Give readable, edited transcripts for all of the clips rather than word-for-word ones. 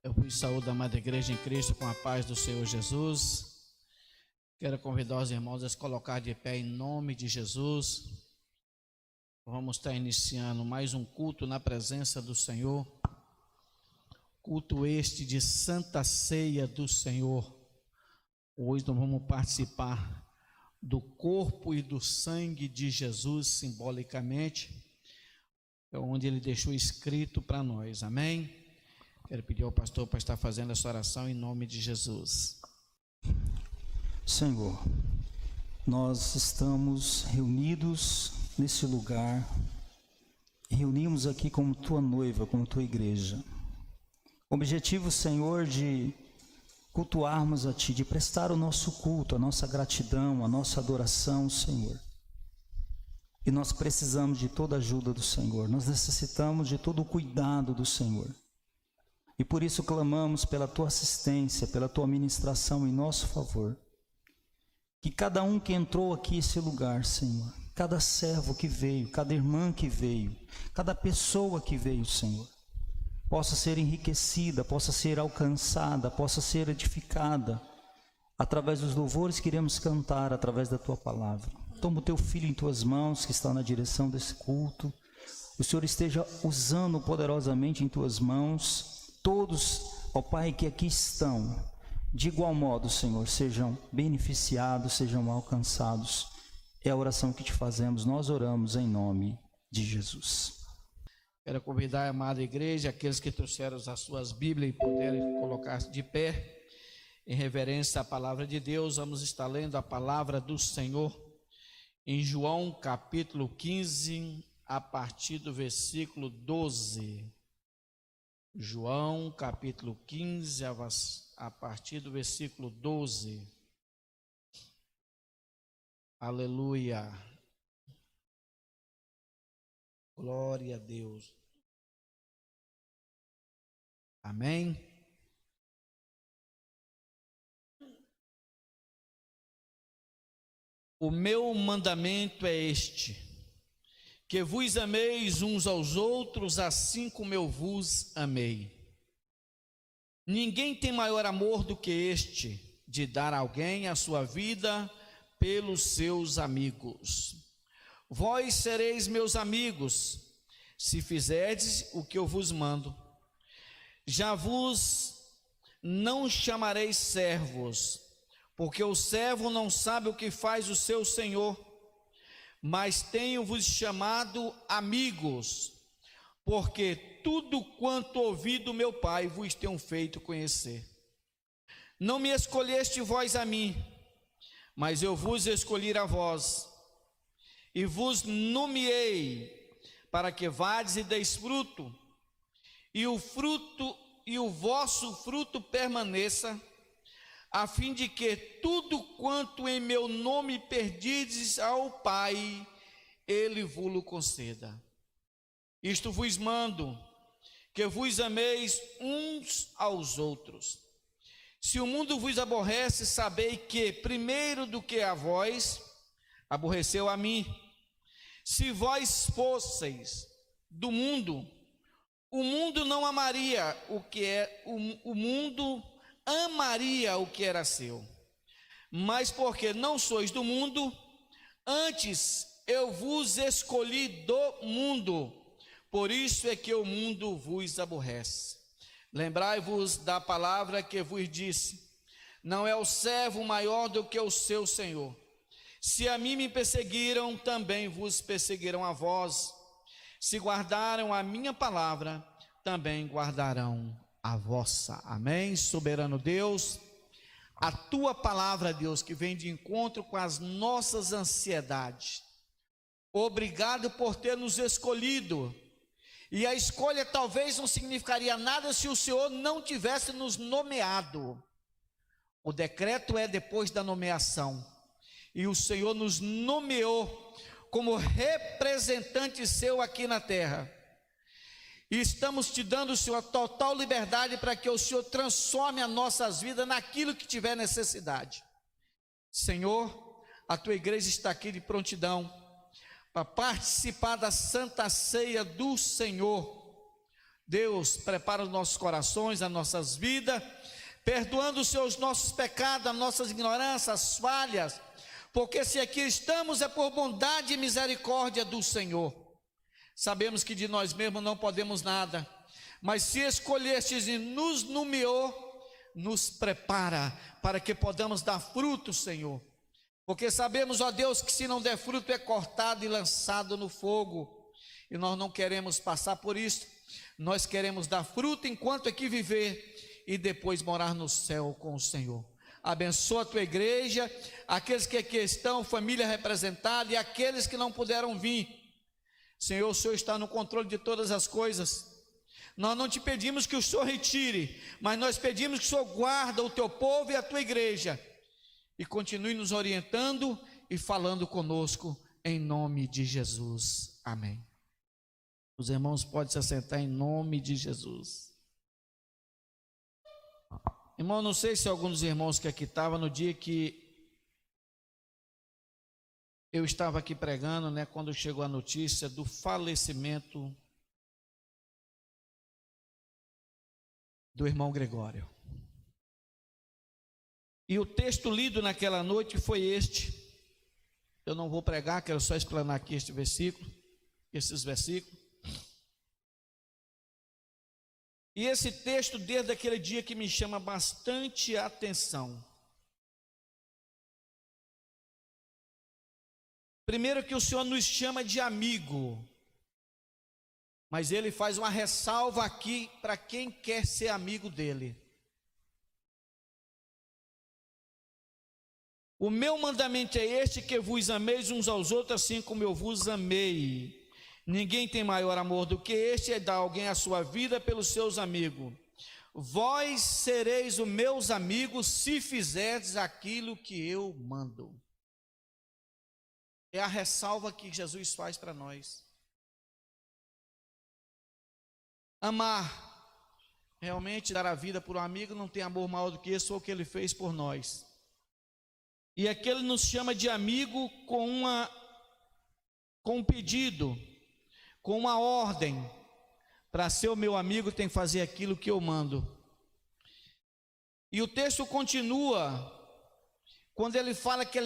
Eu vos saúdo, amada igreja em Cristo, com a paz do Senhor Jesus. Quero convidar os irmãos a se colocar de pé em nome de Jesus. Vamos estar iniciando mais um culto na presença do Senhor. Culto este de Santa Ceia do Senhor. Hoje nós vamos participar do corpo e do sangue de Jesus, simbolicamente, onde ele deixou escrito para nós, amém? Quero pedir ao pastor para estar fazendo essa oração em nome de Jesus. Senhor, nós estamos reunidos nesse lugar, reunimos aqui como tua noiva, como tua igreja. O objetivo, Senhor, de cultuarmos a Ti, de prestar o nosso culto, a nossa gratidão, a nossa adoração, Senhor. E nós precisamos de toda a ajuda do Senhor, nós necessitamos de todo o cuidado do Senhor. E por isso clamamos pela Tua assistência, pela Tua ministração em nosso favor. Que cada um que entrou aqui nesse lugar, Senhor, cada servo que veio, cada irmã que veio, cada pessoa que veio, Senhor, possa ser enriquecida, possa ser alcançada, possa ser edificada, através dos louvores que iremos cantar, através da Tua palavra. Toma o Teu Filho em Tuas mãos, que está na direção desse culto. O Senhor esteja usando poderosamente em Tuas mãos. Todos, ó Pai, que aqui estão, de igual modo, Senhor, sejam beneficiados, sejam alcançados. É a oração que Te fazemos, nós oramos em nome de Jesus. Quero convidar a amada igreja, aqueles que trouxeram as suas Bíblias e puderem colocar-se de pé, em reverência à palavra de Deus. Vamos estar lendo a palavra do Senhor em João capítulo 15, a partir do versículo 12. João capítulo 15, a partir do versículo 12. Aleluia. Glória a Deus. Amém. O meu mandamento é este: que vos ameis uns aos outros, assim como eu vos amei. Ninguém tem maior amor do que este, de dar a alguém a sua vida pelos seus amigos. Vós sereis meus amigos, se fizerdes o que eu vos mando. Já vos não chamareis servos, porque o servo não sabe o que faz o seu senhor, mas tenho-vos chamado amigos, porque tudo quanto ouvi do meu Pai vos tenho feito conhecer. Não me escolheste vós a mim, mas eu vos escolhi a vós, e vos nomeei para que vades e deis fruto, e o vosso fruto permaneça, a fim de que tudo quanto em meu nome perdides ao Pai, Ele vos conceda. Isto vos mando, que vos ameis uns aos outros. Se o mundo vos aborrece, sabei que, primeiro do que a vós, aborreceu a mim. Se vós fosseis do mundo, o mundo não amaria o que é, o mundo amaria o que era seu. Mas porque não sois do mundo, antes eu vos escolhi do mundo, por isso é que o mundo vos aborrece. Lembrai-vos da palavra que vos disse: não é o servo maior do que o seu senhor. Se a mim me perseguiram, também vos perseguirão a vós. Se guardaram a minha palavra, também guardarão a vossa. Amém? Soberano Deus, a Tua palavra, Deus, que vem de encontro com as nossas ansiedades. Obrigado por ter nos escolhido. E a escolha talvez não significaria nada se o Senhor não tivesse nos nomeado. O decreto é depois da nomeação. E o Senhor nos nomeou como representante seu aqui na terra. E estamos te dando, Senhor, total liberdade para que o Senhor transforme as nossas vidas naquilo que tiver necessidade. Senhor, a Tua igreja está aqui de prontidão para participar da Santa Ceia do Senhor. Deus, prepara os nossos corações, as nossas vidas, perdoando os nossos pecados, as nossas ignorâncias, as falhas, porque se aqui estamos é por bondade e misericórdia do Senhor. Sabemos que de nós mesmos não podemos nada, mas se escolhestes e nos nomeou, nos prepara para que podamos dar fruto, Senhor. Porque sabemos, ó Deus, que se não der fruto é cortado e lançado no fogo. E nós não queremos passar por isso. Nós queremos dar fruto enquanto aqui viver e depois morar no céu com o Senhor. Abençoa a tua igreja, aqueles que aqui estão, família representada, e aqueles que não puderam vir. Senhor, o Senhor está no controle de todas as coisas. Nós não te pedimos que o Senhor retire, mas nós pedimos que o Senhor guarde o teu povo e a tua igreja, e continue nos orientando e falando conosco, em nome de Jesus. Amém. Os irmãos podem se assentar em nome de Jesus. Irmão, não sei se algum dos irmãos que aqui estava no dia que eu estava aqui pregando, né, quando chegou a notícia do falecimento do irmão Gregório. E o texto lido naquela noite foi este. Eu não vou pregar, quero só explanar aqui esses versículos. E esse texto, desde aquele dia, que me chama bastante atenção. Primeiro, que o Senhor nos chama de amigo, mas Ele faz uma ressalva aqui para quem quer ser amigo dEle. O meu mandamento é este, que vos ameis uns aos outros, assim como eu vos amei. Ninguém tem maior amor do que este, é dar alguém a sua vida pelos seus amigos. Vós sereis os meus amigos, se fizerdes aquilo que eu mando. É a ressalva que Jesus faz para nós. Amar, realmente dar a vida por um amigo, não tem amor maior do que esse, foi o que Ele fez por nós. E aqui Ele nos chama de amigo com um pedido, com uma ordem. Para ser o meu amigo tem que fazer aquilo que eu mando. E o texto continua, quando ele fala que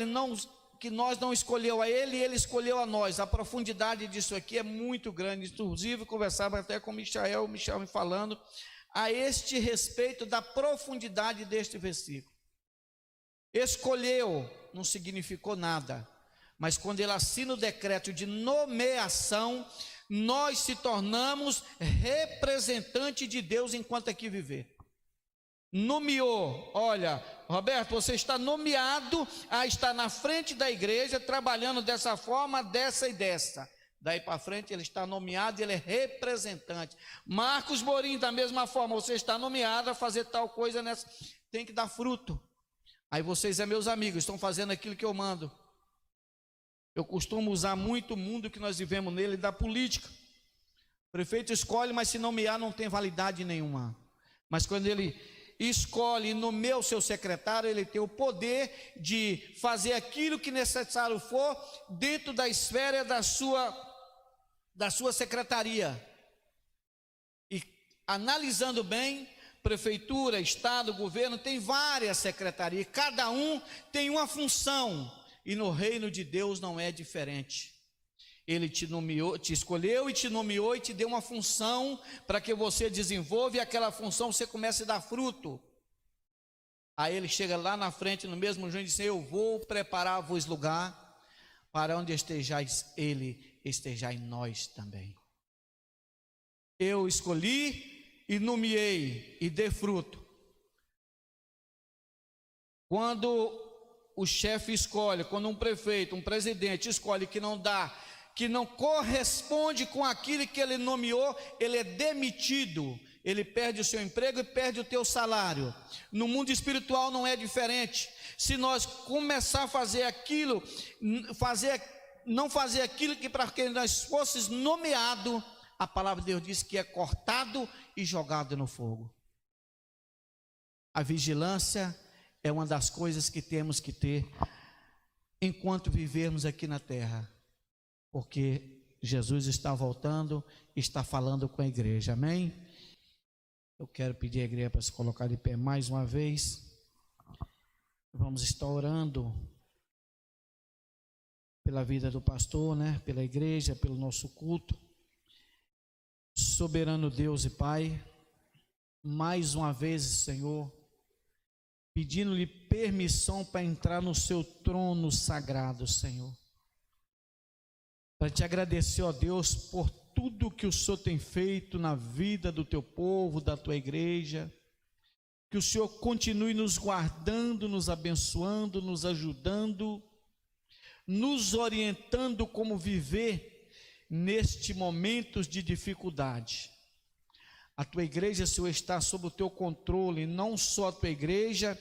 nós não escolheu a ele, ele escolheu a nós. A profundidade disso aqui é muito grande. Inclusive conversava até com o Michel me falando a este respeito da profundidade deste versículo. Escolheu não significou nada, mas quando ele assina o decreto de nomeação, nós se tornamos representante de Deus enquanto aqui viver. Nomeou, olha, Roberto, você está nomeado a estar na frente da igreja, trabalhando dessa forma, dessa e dessa. Daí para frente ele está nomeado e ele é representante. Marcos Morim, da mesma forma, você está nomeado a fazer tal coisa nessa, tem que dar fruto. Aí vocês meus amigos, estão fazendo aquilo que eu mando. Eu costumo usar muito o mundo que nós vivemos nele da política. O prefeito escolhe, mas se nomear não tem validade nenhuma. Mas quando ele escolhe e nomeia o seu secretário, ele tem o poder de fazer aquilo que necessário for dentro da esfera da sua secretaria. E analisando bem, prefeitura, estado, governo, tem várias secretarias, cada um tem uma função, e no reino de Deus não é diferente. Ele te nomeou, te escolheu e te nomeou e te deu uma função para que você desenvolva, e aquela função você comece a dar fruto. Aí ele chega lá na frente, no mesmo jeito, e diz: eu vou preparar-vos lugar, para onde estejais ele, estejai nós também. Eu escolhi e nomeei e dê fruto. Quando o chefe escolhe, quando um prefeito, um presidente escolhe que não dá, que não corresponde com aquilo que ele nomeou, ele é demitido, ele perde o seu emprego e perde o teu salário. No mundo espiritual não é diferente. Se nós começar a fazer aquilo, não fazer aquilo que para que nós fôssemos nomeados, a palavra de Deus diz que é cortado e jogado no fogo. A vigilância é uma das coisas que temos que ter enquanto vivermos aqui na terra, porque Jesus está voltando, está falando com a igreja, amém? Eu quero pedir à igreja para se colocar de pé mais uma vez. Vamos estar orando pela vida do pastor, né? Pela igreja, pelo nosso culto. Soberano Deus e Pai, mais uma vez, Senhor, pedindo-lhe permissão para entrar no seu trono sagrado, Senhor. Para te agradecer, ó Deus, por tudo que o Senhor tem feito na vida do teu povo, da tua igreja. Que o Senhor continue nos guardando, nos abençoando, nos ajudando, nos orientando como viver neste momentos de dificuldade. A tua igreja, Senhor, está sob o teu controle, não só a tua igreja,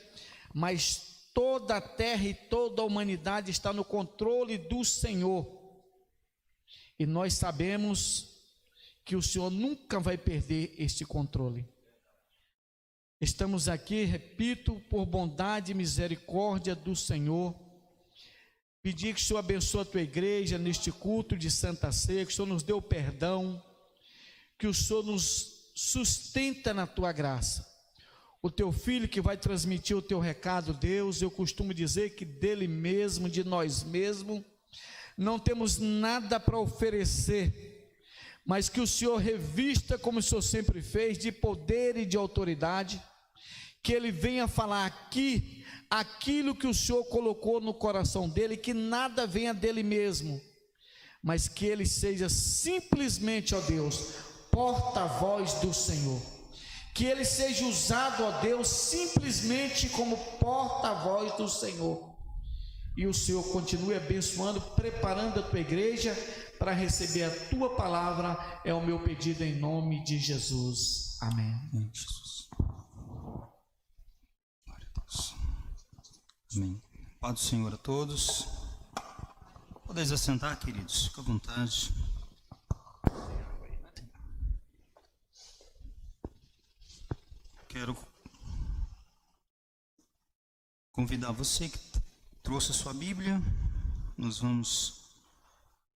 mas toda a terra e toda a humanidade está no controle do Senhor. E nós sabemos que o Senhor nunca vai perder este controle. Estamos aqui, repito, por bondade e misericórdia do Senhor. Pedir que o Senhor abençoe a tua igreja neste culto de Santa Ceia, que o Senhor nos dê o perdão, que o Senhor nos sustenta na tua graça. O teu filho que vai transmitir o teu recado, Deus, eu costumo dizer que dele mesmo, de nós mesmos, não temos nada para oferecer, mas que o Senhor revista, como o Senhor sempre fez, de poder e de autoridade, que ele venha falar aqui aquilo que o Senhor colocou no coração dele, que nada venha dele mesmo, mas que ele seja simplesmente, ó Deus, porta-voz do Senhor, que ele seja usado, ó Deus, simplesmente como porta-voz do Senhor, e o Senhor continue abençoando, preparando a tua igreja para receber a tua palavra, é o meu pedido em nome de Jesus, amém. Amém, Jesus. Glória a Deus. Amém. Paz do Senhor a todos. Podeis assentar, queridos, fica à vontade. Quero convidar você que trouxe a sua Bíblia. Nós vamos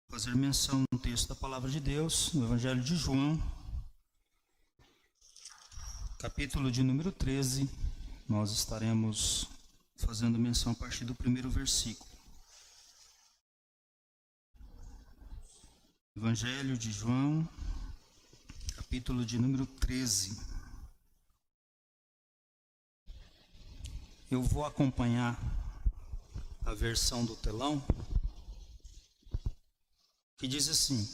fazer menção no texto da Palavra de Deus, no Evangelho de João, capítulo de número 13. Nós estaremos fazendo menção a partir do primeiro versículo. Evangelho de João, capítulo de número 13. Eu vou acompanhar a versão do telão, que diz assim: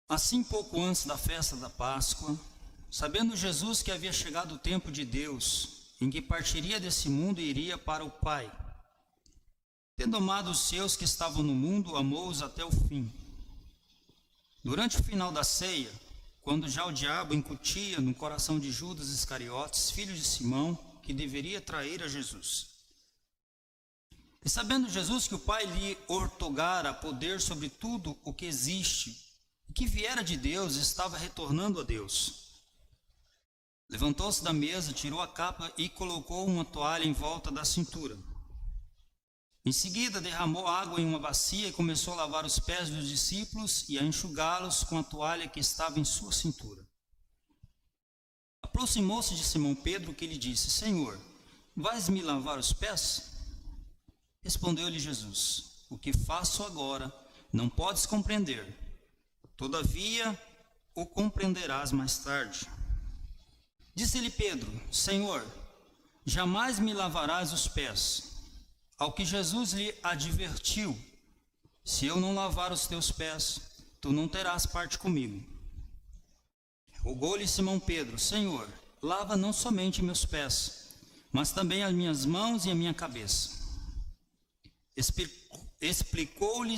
Assim, pouco antes da festa da Páscoa, sabendo Jesus que havia chegado o tempo de Deus, em que partiria desse mundo e iria para o Pai, tendo amado os seus que estavam no mundo, amou-os até o fim. Durante o final da ceia, quando já o diabo incutia no coração de Judas Iscariotes, filho de Simão, que deveria trair a Jesus. E sabendo Jesus que o Pai lhe outorgara poder sobre tudo o que existe, e que viera de Deus, estava retornando a Deus. Levantou-se da mesa, tirou a capa e colocou uma toalha em volta da cintura. Em seguida, derramou água em uma bacia e começou a lavar os pés dos discípulos e a enxugá-los com a toalha que estava em sua cintura. Aproximou-se de Simão Pedro, que lhe disse: Senhor, vais-me lavar os pés? Respondeu-lhe Jesus: O que faço agora não podes compreender, todavia o compreenderás mais tarde. Disse-lhe Pedro: Senhor, jamais me lavarás os pés. Ao que Jesus lhe advertiu: Se eu não lavar os teus pés, tu não terás parte comigo. Rogou-lhe Simão Pedro: Senhor, lava não somente meus pés, mas também as minhas mãos e a minha cabeça. Explicou-lhe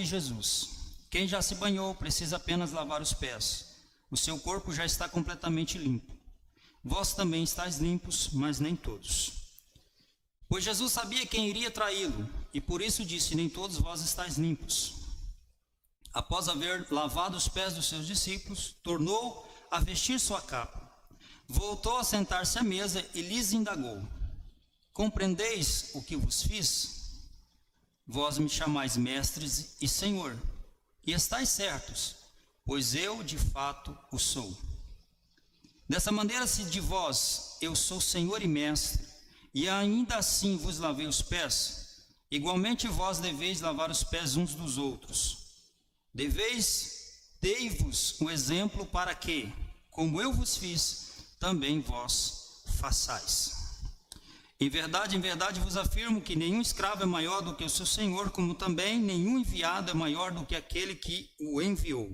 Jesus: Quem já se banhou precisa apenas lavar os pés. O seu corpo já está completamente limpo. Vós também estáis limpos, mas nem todos. Pois Jesus sabia quem iria traí-lo, e por isso disse: Nem todos vós estáis limpos. Após haver lavado os pés dos seus discípulos, tornou a vestir sua capa. Voltou a sentar-se à mesa e lhes indagou: Compreendeis o que vos fiz? Vós me chamais mestres e Senhor, e estáis certos, pois eu de fato o sou. Dessa maneira, se de vós eu sou Senhor e Mestre, e ainda assim vos lavei os pés, igualmente vós deveis lavar os pés uns dos outros. Dei-vos um exemplo para que, como eu vos fiz, também vós façais. Em verdade vos afirmo que nenhum escravo é maior do que o seu senhor, como também nenhum enviado é maior do que aquele que o enviou.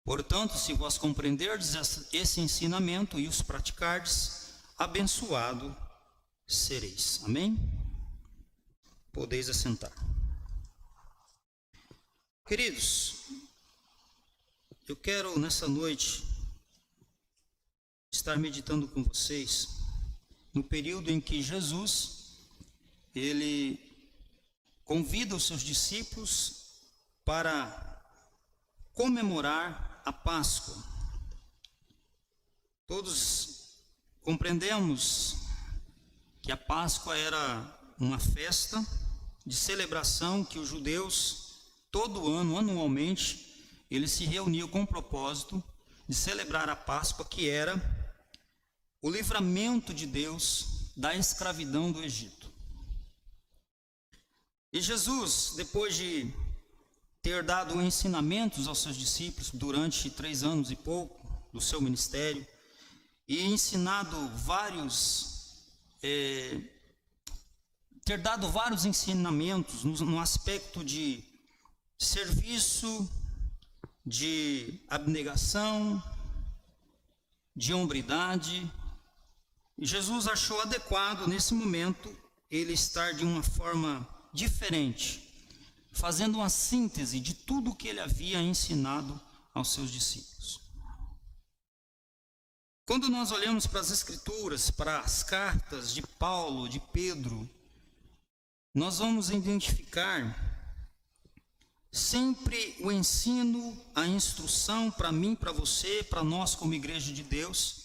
Portanto, se vós compreenderdes esse ensinamento e os praticardes, abençoado sereis. Amém? Podeis assentar. Queridos, eu quero nessa noite estar meditando com vocês no período em que Jesus, ele convida os seus discípulos para comemorar a Páscoa. Todos compreendemos que a Páscoa era uma festa de celebração que os judeus, todo ano, anualmente, eles se reuniam com o propósito de celebrar a Páscoa, que era o livramento de Deus da escravidão do Egito. E Jesus, depois de ter dado ensinamentos aos seus discípulos durante 3 anos e pouco do seu ministério, e ensinado ter dado vários ensinamentos no aspecto de serviço, de abnegação, de hombridade, Jesus achou adequado nesse momento ele estar de uma forma diferente, fazendo uma síntese de tudo o que ele havia ensinado aos seus discípulos. Quando nós olhamos para as Escrituras, para as cartas de Paulo, de Pedro, nós vamos identificar sempre o ensino, a instrução para mim, para você, para nós como igreja de Deus,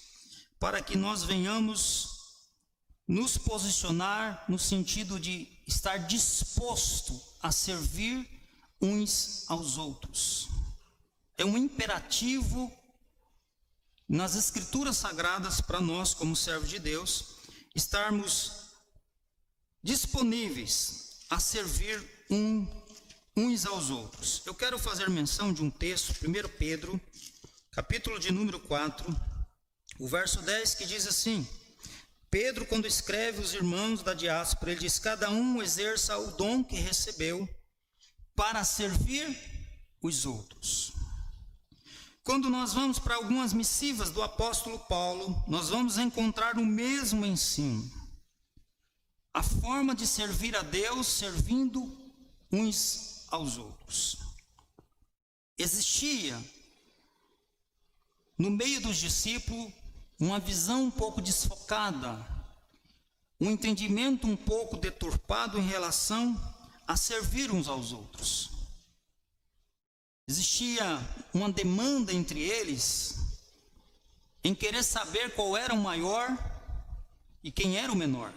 para que nós venhamos nos posicionar no sentido de estar disposto a servir uns aos outros. É um imperativo nas Escrituras Sagradas para nós como servos de Deus, estarmos disponíveis a servir uns aos outros. Eu quero fazer menção de um texto, 1 Pedro, capítulo de número 4, o verso 10, que diz assim: Pedro, quando escreve os irmãos da diáspora, ele diz: cada um exerça o dom que recebeu para servir os outros. Quando nós vamos para algumas missivas do apóstolo Paulo, nós vamos encontrar o mesmo ensino. A forma de servir a Deus servindo uns aos outros. Existia no meio dos discípulos uma visão um pouco desfocada, um entendimento um pouco deturpado em relação a servir uns aos outros. Existia uma demanda entre eles em querer saber qual era o maior e quem era o menor.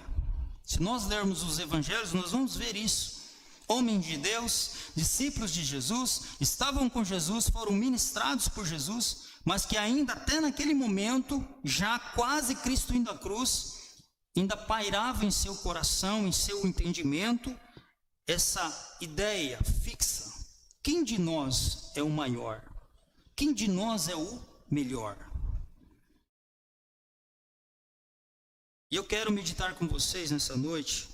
Se nós lermos os evangelhos, nós vamos ver isso. Homens de Deus, discípulos de Jesus, estavam com Jesus, foram ministrados por Jesus, mas que ainda até naquele momento, já quase Cristo indo à cruz, ainda pairava em seu coração, em seu entendimento, essa ideia fixa: quem de nós é o maior? Quem de nós é o melhor? E eu quero meditar com vocês nessa noite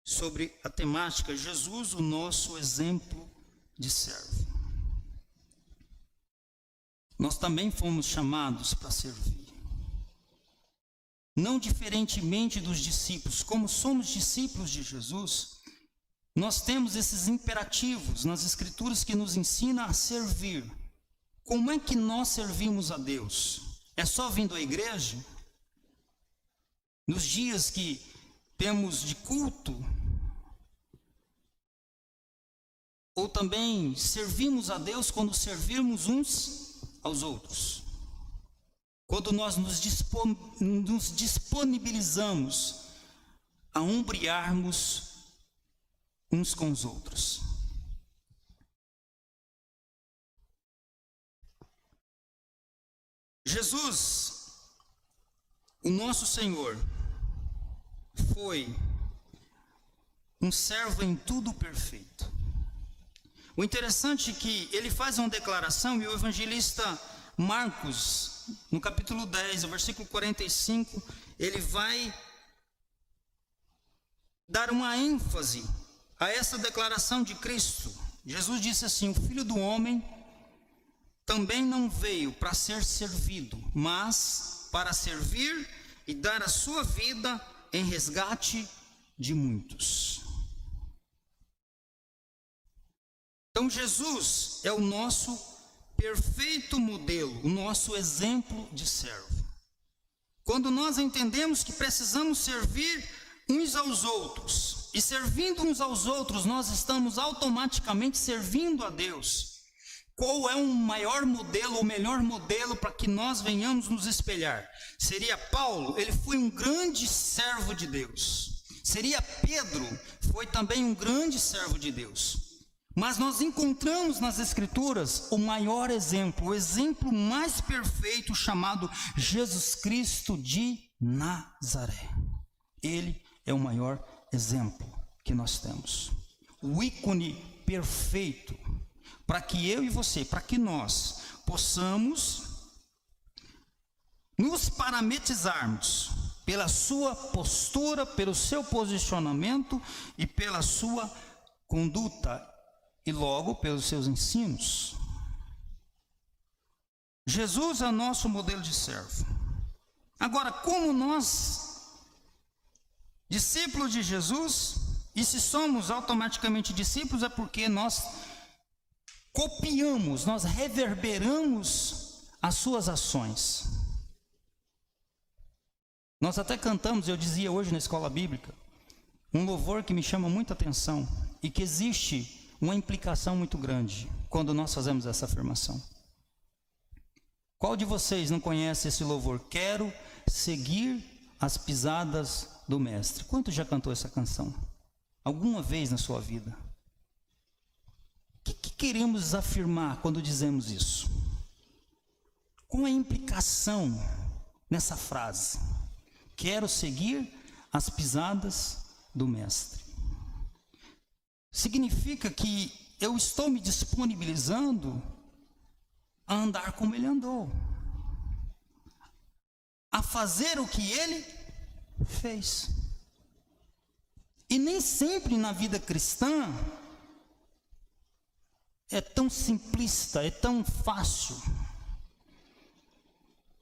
sobre a temática Jesus, o nosso exemplo de servo. Nós também fomos chamados para servir. Não diferentemente dos discípulos, como somos discípulos de Jesus, nós temos esses imperativos nas Escrituras que nos ensinam a servir. Como é que nós servimos a Deus? É só vindo à igreja? Nos dias que temos de culto? Ou também servimos a Deus quando servirmos uns aos outros? Quando nós nos disponibilizamos a ombrearmos uns com os outros. Jesus, o nosso Senhor, foi um servo em tudo perfeito. O interessante é que ele faz uma declaração, e o evangelista Marcos, no capítulo 10, o versículo 45, ele vai dar uma ênfase a essa declaração de Cristo. Jesus disse assim: o Filho do Homem também não veio para ser servido, mas para servir e dar a sua vida em resgate de muitos. Então Jesus é o nosso perfeito modelo, o nosso exemplo de servo. Quando nós entendemos que precisamos servir uns aos outros, e servindo uns aos outros, nós estamos automaticamente servindo a Deus. Qual é o maior modelo, o melhor modelo para que nós venhamos nos espelhar? Seria Paulo, ele foi um grande servo de Deus. Seria Pedro, foi também um grande servo de Deus. Mas nós encontramos nas Escrituras o maior exemplo, o exemplo mais perfeito, chamado Jesus Cristo de Nazaré. Ele é o maior exemplo que nós temos. O ícone perfeito para que eu e você, para que nós possamos nos parametrizarmos pela sua postura, pelo seu posicionamento e pela sua conduta, e logo pelos seus ensinos. Jesus é o nosso modelo de servo. Agora, como nós, discípulos de Jesus, e se somos automaticamente discípulos, é porque nós copiamos, nós reverberamos as suas ações. Nós até cantamos, eu dizia hoje na escola bíblica, um louvor que me chama muita atenção e que existe uma implicação muito grande quando nós fazemos essa afirmação. Qual de vocês não conhece esse louvor? Quero seguir as pisadas do Mestre. Quanto já cantou essa canção? Alguma vez na sua vida? O que queremos afirmar quando dizemos isso? Qual é a implicação nessa frase? Quero seguir as pisadas do Mestre. Significa que eu estou me disponibilizando a andar como ele andou, a fazer o que ele fez. E nem sempre na vida cristã é tão simplista, é tão fácil.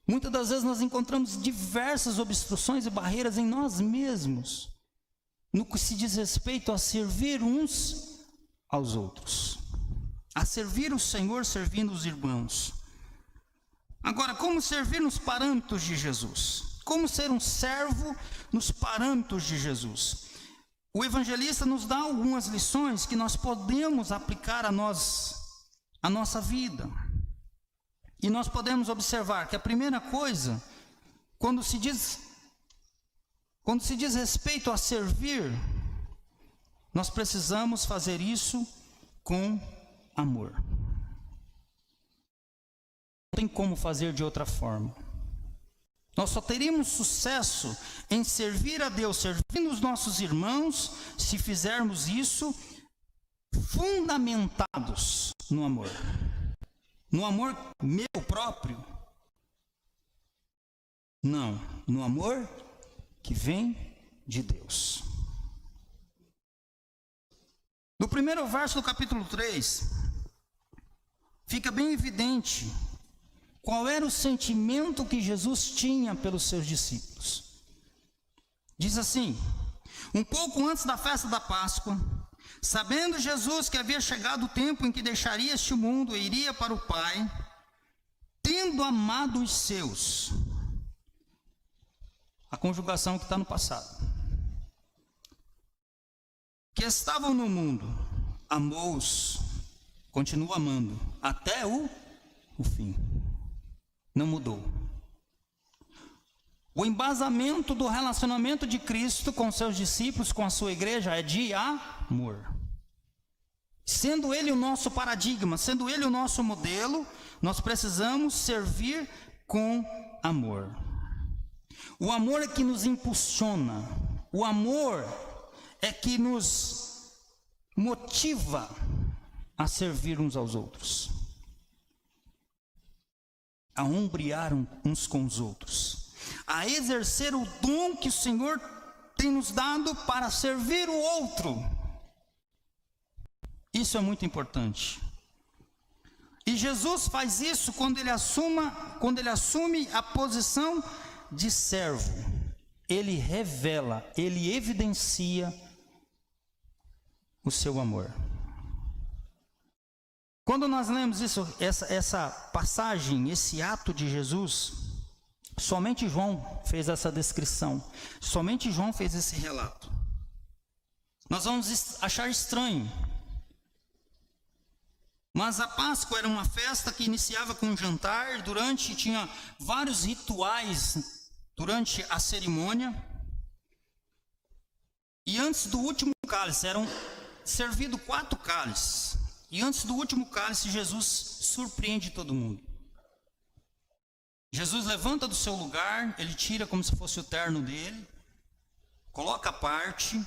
Muitas das vezes nós encontramos diversas obstruções e barreiras em nós mesmos, no que se diz respeito a servir uns aos outros, a servir o Senhor servindo os irmãos. Agora, como servir nos parâmetros de Jesus? Como ser um servo nos parâmetros de Jesus? O evangelista nos dá algumas lições que nós podemos aplicar a nossa vida. E nós podemos observar que a primeira coisa, quando se diz respeito a servir, nós precisamos fazer isso com amor. Não tem como fazer de outra forma. Nós só teríamos sucesso em servir a Deus, servindo os nossos irmãos, se fizermos isso fundamentados no amor. No amor meu próprio? Não, no amor que vem de Deus. No primeiro verso do capítulo 3, fica bem evidente qual era o sentimento que Jesus tinha pelos seus discípulos. Diz assim: um pouco antes da festa da Páscoa, sabendo Jesus que havia chegado o tempo em que deixaria este mundo e iria para o Pai, tendo amado os seus, a conjugação que está no passado, que estavam no mundo, amou-os, continua amando, até o fim. Não mudou. O embasamento do relacionamento de Cristo com seus discípulos, com a sua igreja, é de amor. Sendo Ele o nosso paradigma, sendo Ele o nosso modelo, nós precisamos servir com amor. O amor é que nos impulsiona, o amor é que nos motiva a servir uns aos outros, a ombrear uns com os outros, a exercer o dom que o Senhor tem nos dado para servir o outro. Isso é muito importante. E Jesus faz isso quando ele assume a posição de servo. Ele revela, ele evidencia o seu amor. Quando nós lemos essa passagem, esse ato de Jesus, somente João fez essa descrição, somente João fez esse relato. Nós vamos achar estranho, mas a Páscoa era uma festa que iniciava com um jantar, tinha vários rituais durante a cerimônia, e antes do último cálice, eram servidos 4 cálices, e antes do último cálice, Jesus surpreende todo mundo. Jesus levanta do seu lugar, ele tira como se fosse o terno dele, coloca a parte,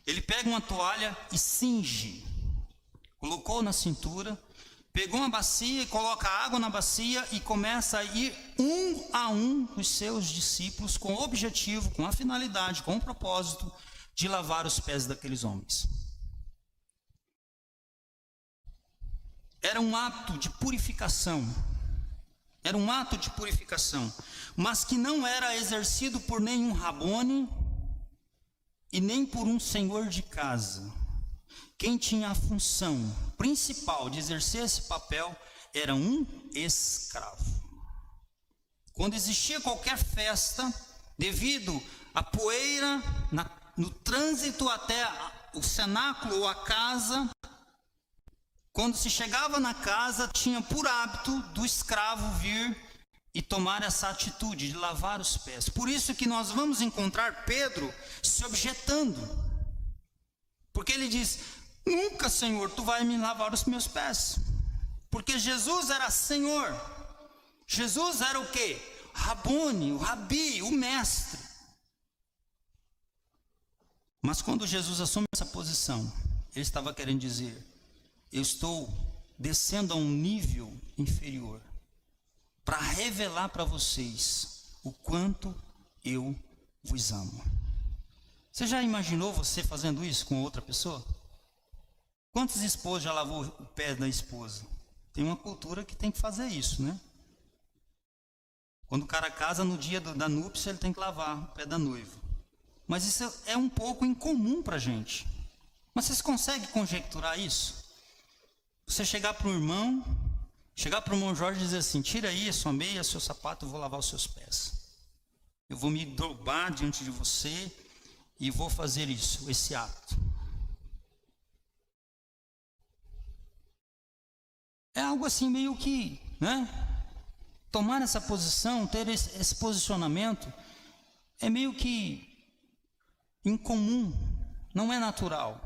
ele pega uma toalha e cinge, colocou na cintura, pegou uma bacia e coloca água na bacia e começa a ir um a um os seus discípulos com o objetivo, com a finalidade, com o propósito de lavar os pés daqueles homens. Era um ato de purificação. Era um ato de purificação, mas que não era exercido por nenhum rabone e nem por um senhor de casa. Quem tinha a função principal de exercer esse papel era um escravo. Quando existia qualquer festa, devido à poeira, no trânsito até o cenáculo ou a casa, quando se chegava na casa, tinha por hábito do escravo vir e tomar essa atitude de lavar os pés. Por isso que nós vamos encontrar Pedro se objetando, porque ele diz: nunca, Senhor, tu vai me lavar os meus pés. Porque Jesus era Senhor. Jesus era o quê? Rabone, o rabi, o mestre. Mas quando Jesus assume essa posição, ele estava querendo dizer: eu estou descendo a um nível inferior para revelar para vocês o quanto eu vos amo. Você já imaginou você fazendo isso com outra pessoa? Quantos esposos já lavou o pé da esposa? Tem uma cultura que tem que fazer isso, né? Quando o cara casa, no dia da núpcia, ele tem que lavar o pé da noiva. Mas isso é um pouco incomum para a gente. Mas vocês conseguem conjecturar isso? Você chegar para um irmão, chegar para o irmão Jorge e dizer assim: tira aí a sua meia, seu sapato, eu vou lavar os seus pés. Eu vou me dobrar diante de você e vou fazer isso, esse ato. É algo assim meio que, né? Tomar essa posição, ter esse posicionamento, é meio que incomum, não é natural.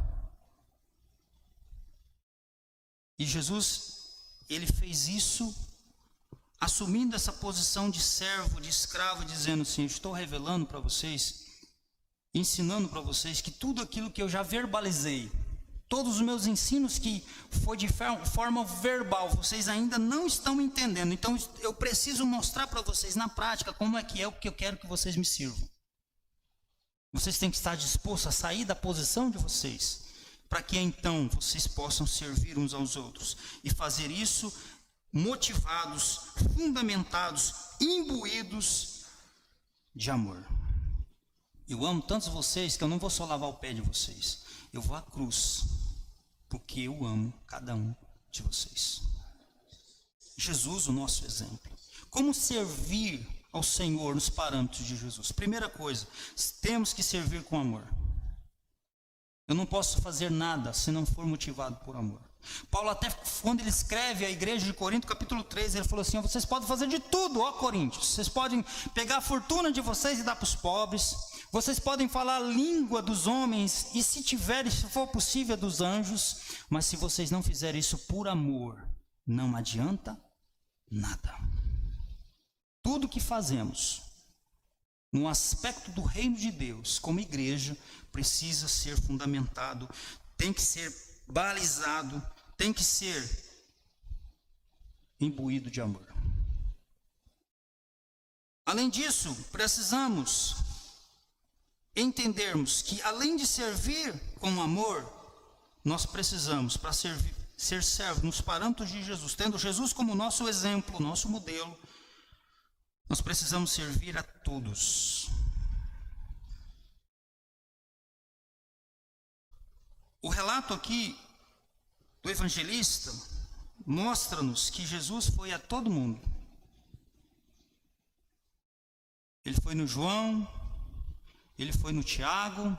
E Jesus, ele fez isso, assumindo essa posição de servo, de escravo, dizendo assim: eu estou revelando para vocês, ensinando para vocês que tudo aquilo que eu já verbalizei, todos os meus ensinos que foi de forma verbal, vocês ainda não estão entendendo. Então eu preciso mostrar para vocês na prática como é o que eu quero que vocês me sirvam. Vocês têm que estar dispostos a sair da posição de vocês, para que então vocês possam servir uns aos outros e fazer isso motivados, fundamentados, imbuídos de amor. Eu amo tantos vocês que eu não vou só lavar o pé de vocês, eu vou à cruz, porque eu amo cada um de vocês. Jesus, o nosso exemplo. Como servir ao Senhor nos parâmetros de Jesus? Primeira coisa, temos que servir com amor. Eu não posso fazer nada se não for motivado por amor. Paulo, até quando ele escreve à igreja de Corinto, capítulo 3, ele falou assim: vocês podem fazer de tudo, ó Coríntios. Vocês podem pegar a fortuna de vocês e dar para os pobres. Vocês podem falar a língua dos homens e, se for possível, dos anjos. Mas se vocês não fizerem isso por amor, não adianta nada. tudo que fazemos no aspecto do reino de Deus, como igreja, precisa ser fundamentado, tem que ser balizado, tem que ser imbuído de amor. Além disso, precisamos entendermos que, além de servir com amor, nós precisamos, para ser servo nos parâmetros de Jesus, tendo Jesus como nosso exemplo, nosso modelo, nós precisamos servir a todos. O relato aqui do evangelista mostra-nos que Jesus foi a todo mundo. Ele foi no João, ele foi no Tiago,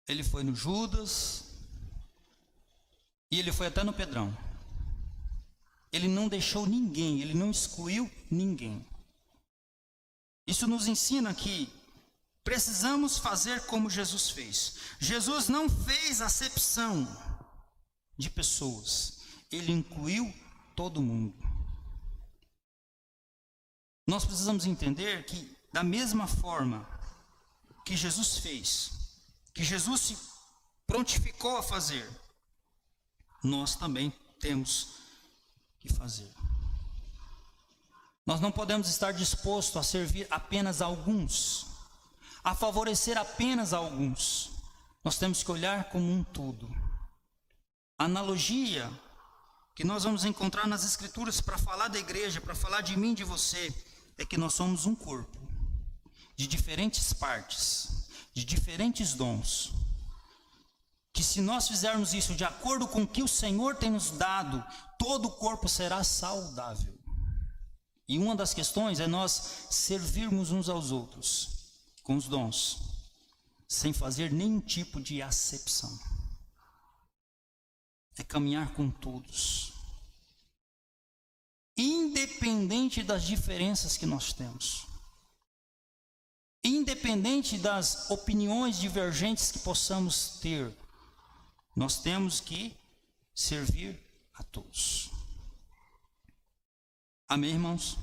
ele foi no Judas e ele foi até no Pedrão. Ele não deixou ninguém, ele não excluiu ninguém. Isso nos ensina que precisamos fazer como Jesus fez. Jesus não fez acepção de pessoas, ele incluiu todo mundo. Nós precisamos entender que, da mesma forma que Jesus fez, que Jesus se prontificou a fazer, nós também temos que fazer. Nós não podemos estar dispostos a servir apenas a alguns, a favorecer apenas a alguns. Nós temos que olhar como um todo. A analogia que nós vamos encontrar nas Escrituras para falar da igreja, para falar de mim, de você, é que nós somos um corpo, de diferentes partes, de diferentes dons, que se nós fizermos isso de acordo com o que o Senhor tem nos dado, todo o corpo será saudável. E uma das questões é nós servirmos uns aos outros, com os dons, sem fazer nenhum tipo de acepção. É caminhar com todos, independente das diferenças que nós temos, independente das opiniões divergentes que possamos ter, nós temos que servir a todos. Amém, irmãos?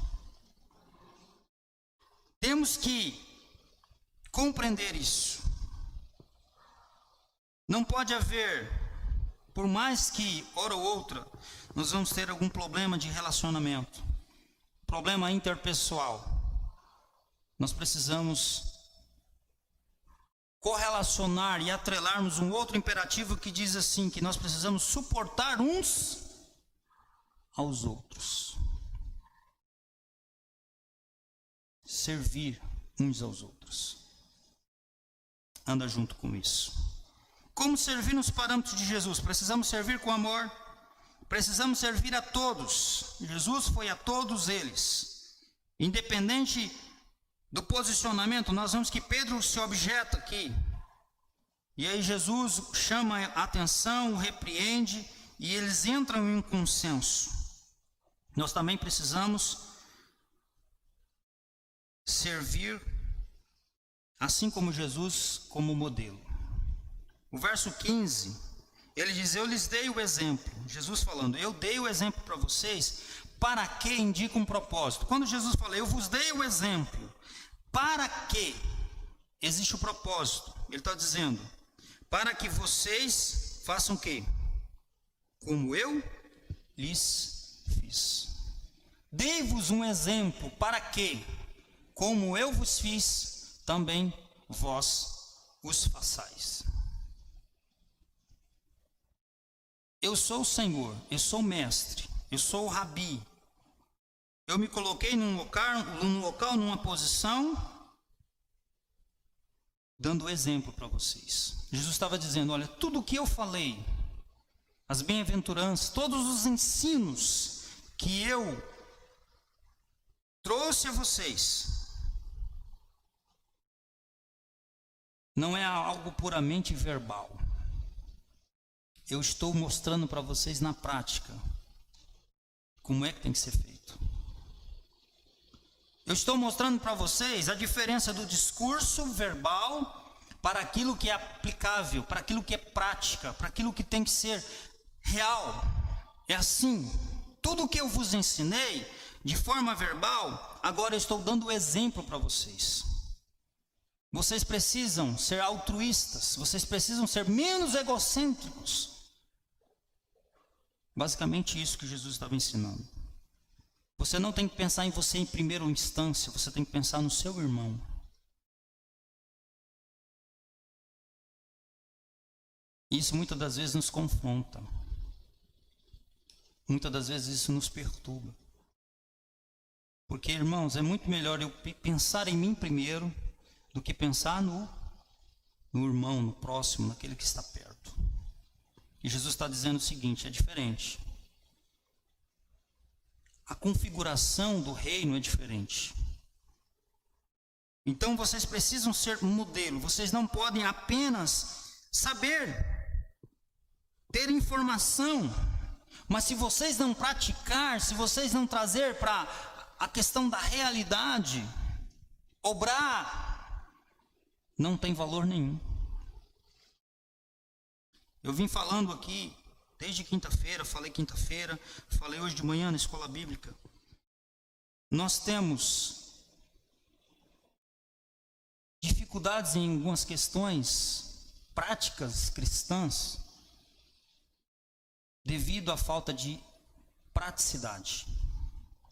Temos que compreender isso. Não pode haver, por mais que, hora ou outra, nós vamos ter algum problema de relacionamento, problema interpessoal, nós precisamos correlacionar e atrelarmos um outro imperativo que diz assim, que nós precisamos suportar uns aos outros, servir uns aos outros. Anda junto com isso. Como servir nos parâmetros de Jesus? Precisamos servir com amor, precisamos servir a todos. Jesus foi a todos eles, independente do posicionamento. Nós vemos que Pedro se objeta aqui, e aí Jesus chama a atenção, repreende, e eles entram em um consenso. Nós também precisamos servir assim como Jesus, como modelo. O verso 15, ele diz: eu lhes dei o exemplo. Jesus falando, eu dei o exemplo para vocês, para que indica um propósito. Quando Jesus fala, eu vos dei o exemplo, para que existe o propósito. Ele está dizendo, para que vocês façam o quê? Como eu lhes fiz. Dei-vos um exemplo, para que, como eu vos fiz, também vós os façais. Eu sou o Senhor, eu sou o mestre, eu sou o rabi. Eu me coloquei num local, numa posição, dando exemplo para vocês. Jesus estava dizendo, olha, tudo o que eu falei, as bem-aventuranças, todos os ensinos que eu trouxe a vocês, não é algo puramente verbal. Eu estou mostrando para vocês na prática como é que tem que ser feito. Eu estou mostrando para vocês a diferença do discurso verbal para aquilo que é aplicável, para aquilo que é prática, para aquilo que tem que ser real. É assim. Tudo o que eu vos ensinei de forma verbal, agora eu estou dando o exemplo para vocês. Vocês precisam ser altruístas, vocês precisam ser menos egocêntricos. Basicamente isso que Jesus estava ensinando. Você não tem que pensar em você em primeira instância, você tem que pensar no seu irmão. Isso muitas das vezes nos confronta. Muitas das vezes isso nos perturba. Porque, irmãos, é muito melhor eu pensar em mim primeiro do que pensar no irmão, no próximo, naquele que está perto. E Jesus está dizendo o seguinte, é diferente. A configuração do reino é diferente. Então vocês precisam ser modelo, vocês não podem apenas saber, ter informação, mas se vocês não praticar, se vocês não trazer para a questão da realidade, obrar, não tem valor nenhum. Eu vim falando aqui desde quinta-feira, falei hoje de manhã na escola bíblica. Nós temos dificuldades em algumas questões práticas cristãs devido à falta de praticidade.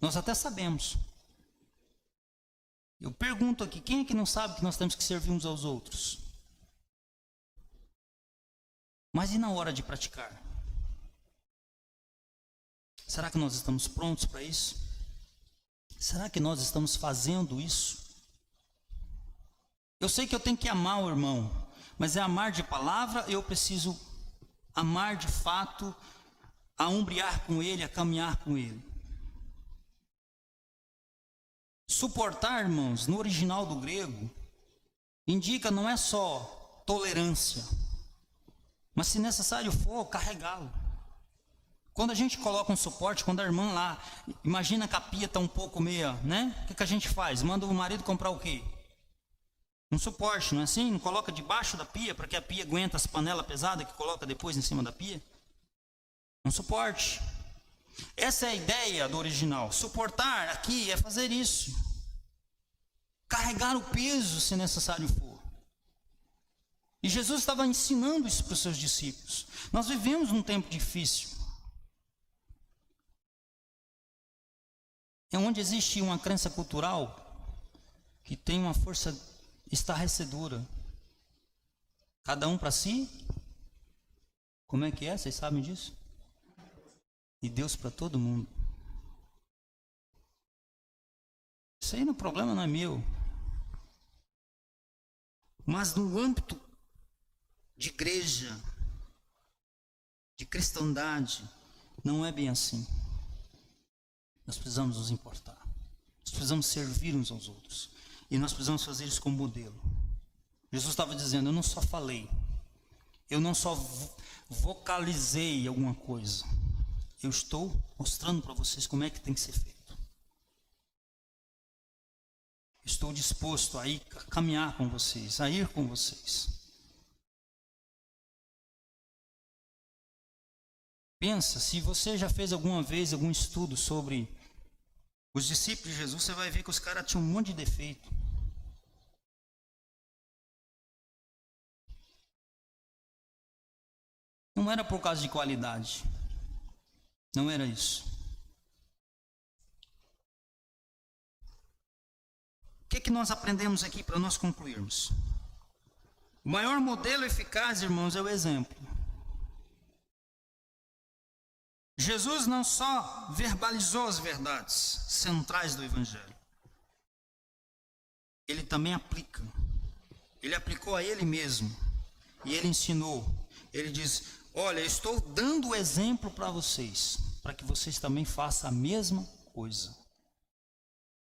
Nós até sabemos. Eu pergunto aqui, quem é que não sabe que nós temos que servir uns aos outros? Mas e na hora de praticar? Será que nós estamos prontos para isso? Será que nós estamos fazendo isso? Eu sei que eu tenho que amar o irmão, mas é amar de palavra, eu preciso amar de fato, a umbrear com ele, a caminhar com ele. Suportar, irmãos, no original do grego, indica não é só tolerância, mas se necessário for, carregá-lo. Quando a gente coloca um suporte, quando a irmã lá, imagina que a pia está um pouco meia, né? O que a gente faz? Manda o marido comprar o quê? Um suporte, não é assim? Não coloca debaixo da pia, para que a pia aguente as panelas pesadas que coloca depois em cima da pia? Um suporte. Essa é a ideia do original. Suportar aqui é fazer isso. Carregar o peso, se necessário for. E Jesus estava ensinando isso para os seus discípulos. Nós vivemos num tempo difícil. É onde existe uma crença cultural que tem uma força estarrecedora. Cada um para si. Como é que é? Vocês sabem disso? E Deus para todo mundo. Isso aí, o problema não é meu. Mas no âmbito de igreja, de cristandade, não é bem assim. Nós precisamos nos importar. Nós precisamos servir uns aos outros. E nós precisamos fazer isso como modelo. Jesus estava dizendo, eu não só falei, eu não só vocalizei alguma coisa, eu estou mostrando para vocês como é que tem que ser feito. Estou disposto a ir caminhar com vocês, a ir com vocês. Pensa, se você já fez alguma vez algum estudo sobre os discípulos de Jesus, você vai ver que os caras tinham um monte de defeito. Não era por causa de qualidade. Não era isso. O que nós aprendemos aqui para nós concluirmos? O maior modelo eficaz, irmãos, é o exemplo. Jesus não só verbalizou as verdades centrais do Evangelho, ele também aplica. Ele aplicou a ele mesmo. E ele ensinou. Ele diz, olha, eu estou dando o exemplo para vocês, para que vocês também façam a mesma coisa.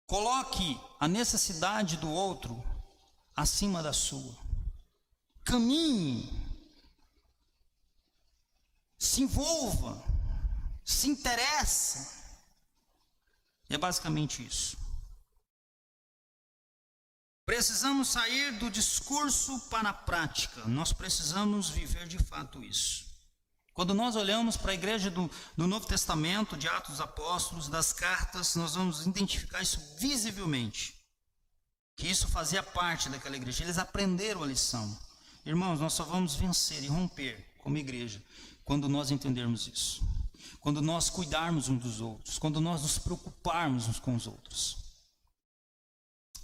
Coloque a necessidade do outro acima da sua. Caminhe. Se envolva. Se interessa. É basicamente isso. Precisamos sair do discurso para a prática. Nós precisamos viver de fato isso. Quando nós olhamos para a igreja do Novo Testamento, de Atos dos Apóstolos, das cartas, nós vamos identificar isso visivelmente, que isso fazia parte daquela igreja. Eles aprenderam a lição. Irmãos, nós só vamos vencer e romper como igreja quando nós entendermos isso, quando nós cuidarmos uns dos outros, quando nós nos preocuparmos uns com os outros.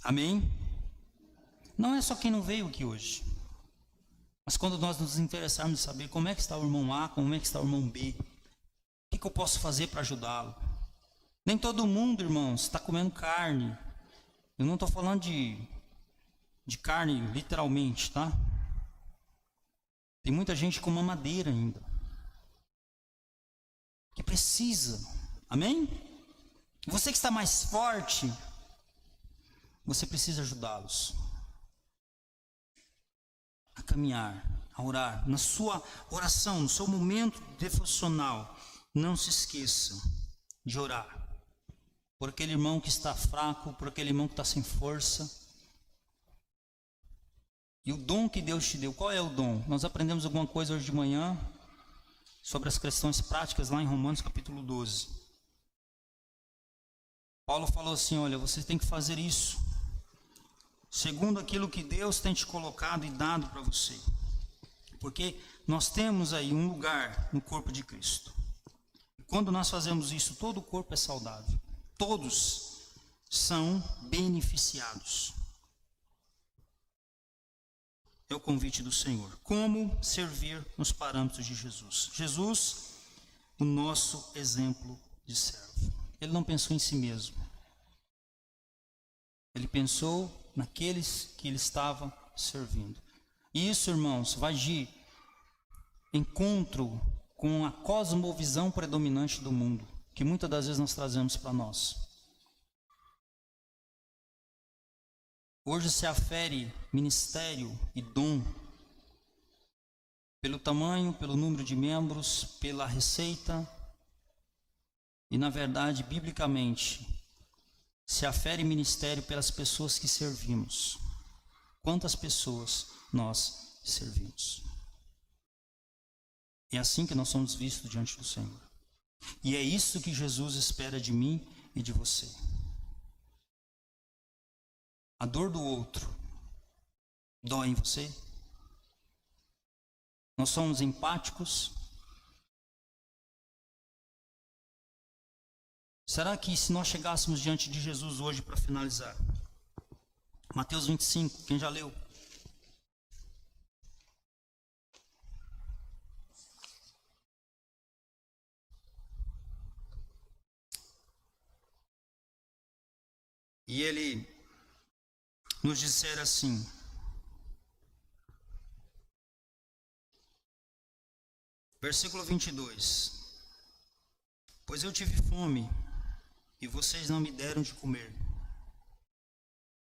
Amém? Não é só quem não veio aqui hoje, mas quando nós nos interessarmos em saber como é que está o irmão A, como é que está o irmão B, o que eu posso fazer para ajudá-lo? Nem todo mundo, irmãos, está comendo carne. Eu não estou falando de carne literalmente, tá? Tem muita gente com mamadeira ainda, que precisa, amém? Você que está mais forte, você precisa ajudá-los a caminhar, a orar. Na sua oração, no seu momento devocional, não se esqueça de orar por aquele irmão que está fraco, por aquele irmão que está sem força. E o dom que Deus te deu, qual é o dom? Nós aprendemos alguma coisa hoje de manhã sobre as questões práticas lá em Romanos capítulo 12. Paulo falou assim, olha, você tem que fazer isso segundo aquilo que Deus tem te colocado e dado para você. Porque nós temos aí um lugar no corpo de Cristo. E quando nós fazemos isso, todo o corpo é saudável. Todos são beneficiados. É o convite do Senhor. Como servir nos parâmetros de Jesus? Jesus, o nosso exemplo de servo. Ele não pensou em si mesmo. Ele pensou naqueles que ele estava servindo. E isso, irmãos, vai de encontro com a cosmovisão predominante do mundo, que muitas das vezes nós trazemos para nós. Hoje se afere ministério e dom pelo tamanho, pelo número de membros, pela receita. E na verdade, biblicamente, se afere ministério pelas pessoas que servimos. Quantas pessoas nós servimos? É assim que nós somos vistos diante do Senhor. E é isso que Jesus espera de mim e de você. A dor do outro dói em você? Nós somos empáticos? Será que se nós chegássemos diante de Jesus hoje para finalizar? Mateus 25, quem já leu? E ele nos disser assim: versículo 22: pois eu tive fome e vocês não me deram de comer,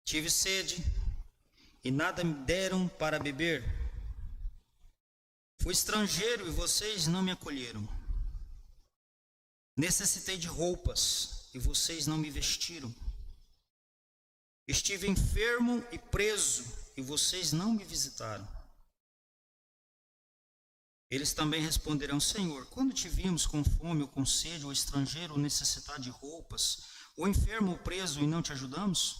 tive sede e nada me deram para beber, fui estrangeiro e vocês não me acolheram, necessitei de roupas e vocês não me vestiram, estive enfermo e preso e vocês não me visitaram. Eles também responderão: Senhor, quando te vimos com fome ou com sede, ou estrangeiro ou necessitado de roupas, ou enfermo ou preso e não te ajudamos?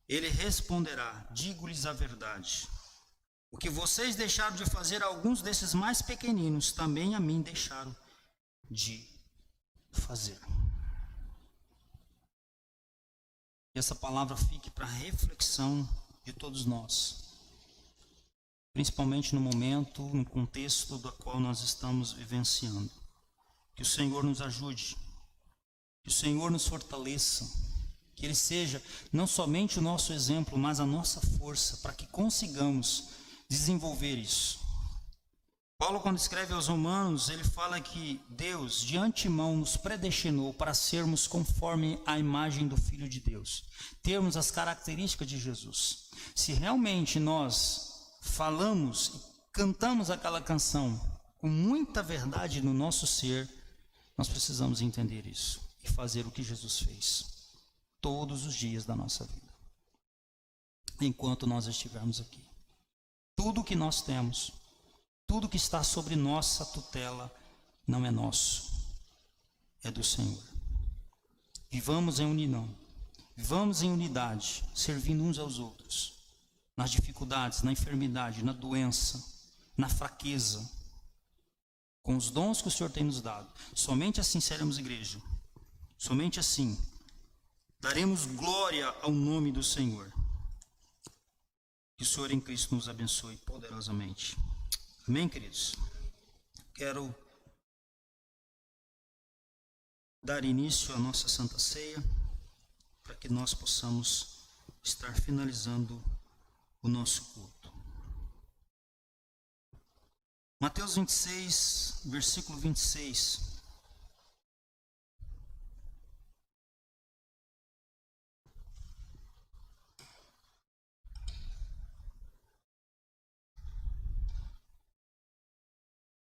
Ele responderá: digo-lhes a verdade. O que vocês deixaram de fazer a alguns desses mais pequeninos, também a mim deixaram de fazer. Que essa palavra fique para reflexão de todos nós, principalmente no momento, no contexto do qual nós estamos vivenciando. Que o Senhor nos ajude, que o Senhor nos fortaleça, que Ele seja não somente o nosso exemplo, mas a nossa força, para que consigamos desenvolver isso. Paulo, quando escreve aos Romanos, ele fala que Deus de antemão nos predestinou para sermos conforme a imagem do Filho de Deus, termos as características de Jesus. Se realmente nós falamos e cantamos aquela canção com muita verdade no nosso ser, nós precisamos entender isso e fazer o que Jesus fez todos os dias da nossa vida, enquanto nós estivermos aqui. Tudo o que nós temos, tudo que está sobre nossa tutela não é nosso, é do Senhor. Vivamos em união, vivamos em unidade, servindo uns aos outros, nas dificuldades, na enfermidade, na doença, na fraqueza, com os dons que o Senhor tem nos dado. Somente assim seremos igreja, somente assim daremos glória ao nome do Senhor. Que o Senhor em Cristo nos abençoe poderosamente. Amém, queridos? Quero dar início à nossa Santa Ceia, para que nós possamos estar finalizando o nosso culto. Mateus 26, versículo 26.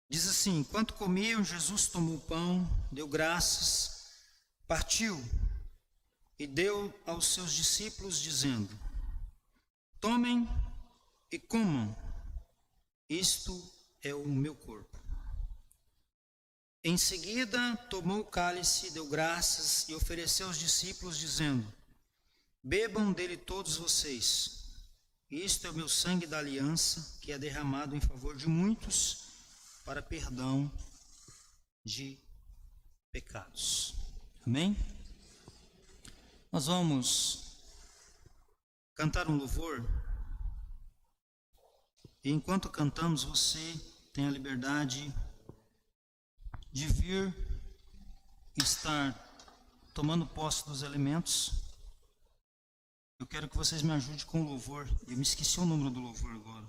Diz assim: enquanto comiam, Jesus tomou o pão, deu graças, partiu e deu aos seus discípulos, dizendo: tomem e comam, isto é o meu corpo. Em seguida, tomou o cálice, deu graças e ofereceu aos discípulos, dizendo: bebam dele todos vocês, isto é o meu sangue da aliança, que é derramado em favor de muitos, para perdão de pecados. Amém? Nós vamos cantar um louvor. E enquanto cantamos, você tem a liberdade de vir e estar tomando posse dos elementos. Eu quero que vocês me ajudem com o louvor. Eu me esqueci o número do louvor agora.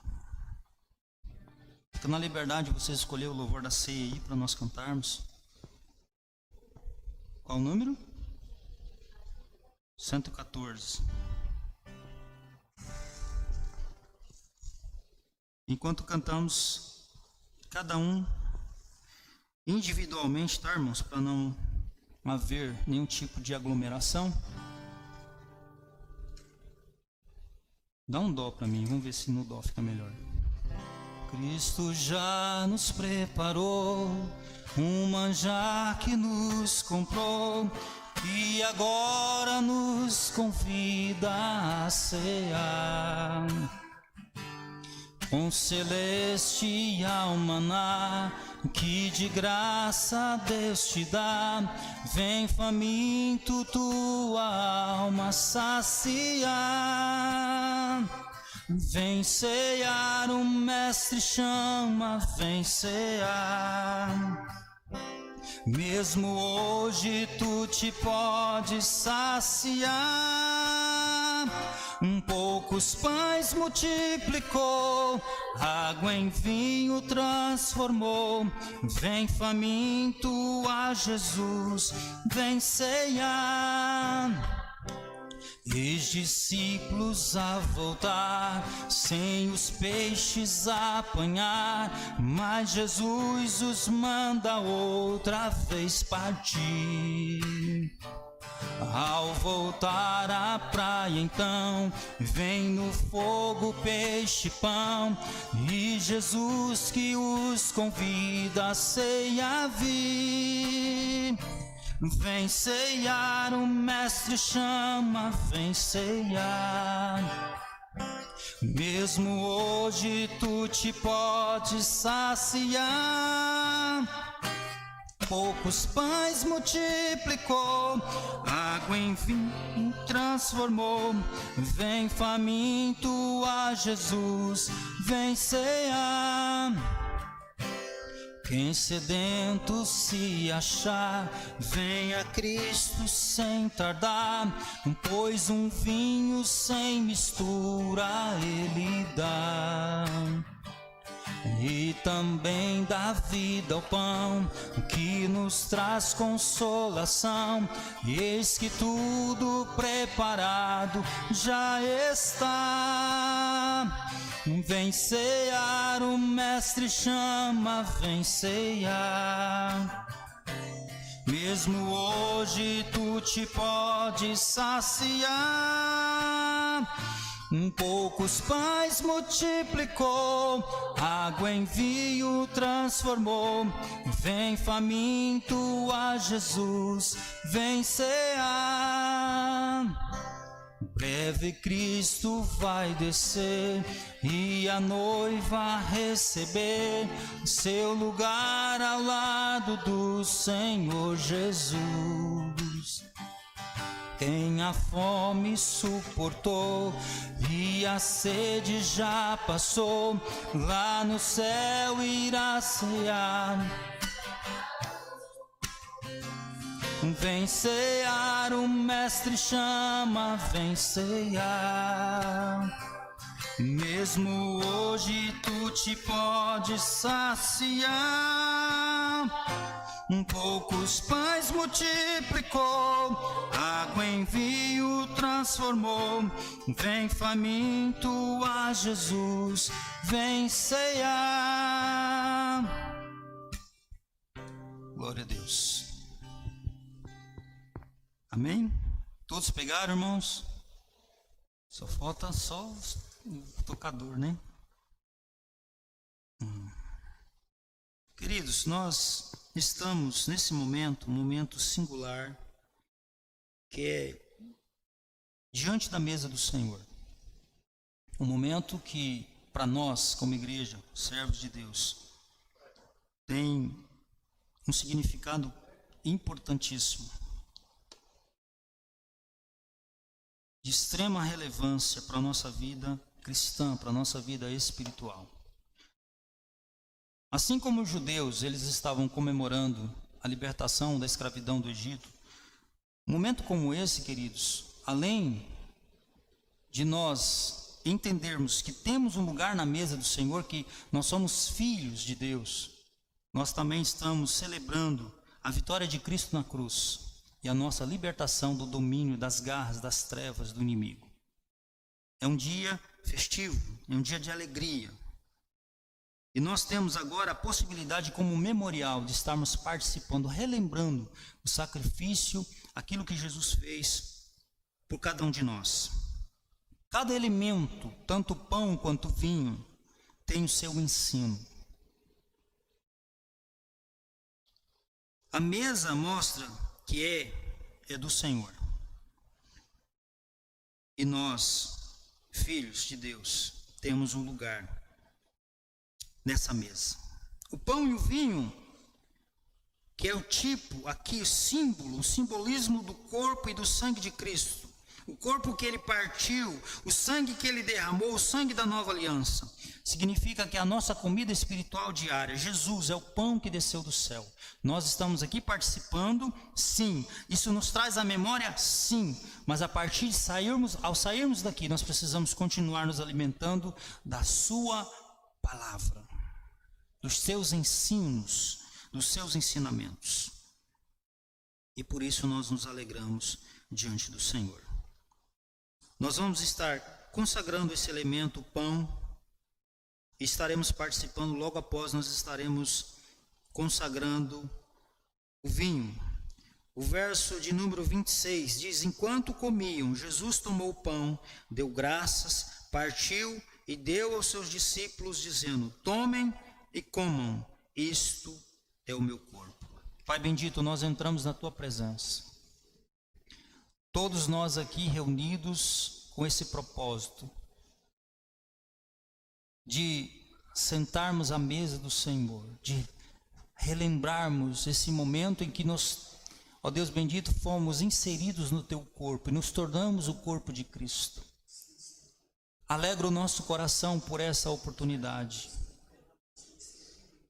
Fica na liberdade de vocês escolher o louvor da ceia aí para nós cantarmos. Qual o número? 114. Enquanto cantamos, cada um individualmente, tá, irmãos? Para não haver nenhum tipo de aglomeração. Dá um dó para mim, vamos ver se no dó fica melhor. Cristo já nos preparou um manjar que nos comprou e agora nos convida a cear. Com celestial maná que de graça Deus te dá, vem faminto tua alma saciar. Vem cear, o mestre chama, vem cear. Mesmo hoje tu te podes saciar. Poucos pães multiplicou, água em vinho transformou. Vem faminto a Jesus, vem cear. E os discípulos a voltar, sem os peixes apanhar, mas Jesus os manda outra vez partir. Ao voltar à praia então, vem no fogo peixe e pão, e Jesus que os convida a ceia vir. Vem cear, o mestre chama, vem cear. Mesmo hoje tu te podes saciar. Poucos pães multiplicou, água em vinho transformou. Vem faminto a Jesus, vem cear. Quem sedento se achar, venha a Cristo sem tardar, pois um vinho sem mistura Ele dá. E também dá vida ao pão, que nos traz consolação. E eis que tudo preparado já está. Vem cear, o mestre chama, vem cear. Mesmo hoje tu te podes saciar. Poucos pães multiplicou, água em vinho transformou. Vem faminto a Jesus, vem cear. Breve Cristo vai descer e a noiva receber seu lugar ao lado do Senhor Jesus. Quem a fome suportou e a sede já passou, lá no céu irá cear. Vem cear, o mestre chama, vem cear. Mesmo hoje tu te podes saciar. Poucos pães multiplicou, água em vinho transformou. Vem faminto a Jesus, vem cear. Glória a Deus. Amém? Todos pegaram, irmãos? Só falta só o tocador, né? Queridos, nós estamos nesse momento, um momento singular, que é diante da mesa do Senhor. Um momento que, para nós, como igreja, servos de Deus, tem um significado importantíssimo, de extrema relevância para a nossa vida cristã, para a nossa vida espiritual. Assim como os judeus, eles estavam comemorando a libertação da escravidão do Egito, um momento como esse, queridos, além de nós entendermos que temos um lugar na mesa do Senhor, que nós somos filhos de Deus, nós também estamos celebrando a vitória de Cristo na cruz e a nossa libertação do domínio das garras das trevas do inimigo. É um dia festivo, é um dia de alegria. E nós temos agora a possibilidade, como memorial, de estarmos participando, relembrando o sacrifício, aquilo que Jesus fez por cada um de nós. Cada elemento, tanto pão quanto vinho, tem o seu ensino. A mesa mostra que é do Senhor. E nós, filhos de Deus, temos um lugar nessa mesa. O pão e o vinho, que é o tipo aqui, o símbolo, o simbolismo do corpo e do sangue de Cristo. O corpo que ele partiu, o sangue que ele derramou, o sangue da nova aliança. Significa que a nossa comida espiritual diária, Jesus é o pão que desceu do céu. Nós estamos aqui participando, sim. Isso nos traz à memória, sim. Mas a partir de ao sairmos daqui, nós precisamos continuar nos alimentando da sua palavra, dos seus ensinos, dos seus ensinamentos. E por isso nós nos alegramos diante do Senhor. Nós vamos estar consagrando esse elemento, o pão, e estaremos participando, logo após nós estaremos consagrando o vinho. O verso de número 26 diz: enquanto comiam, Jesus tomou o pão, deu graças, partiu e deu aos seus discípulos, dizendo: tomem e comam, isto é o meu corpo. Pai bendito, nós entramos na tua presença. Todos nós aqui reunidos com esse propósito de sentarmos à mesa do Senhor, de relembrarmos esse momento em que nós, ó Deus bendito, fomos inseridos no teu corpo e nos tornamos o corpo de Cristo. Alegra o nosso coração por essa oportunidade.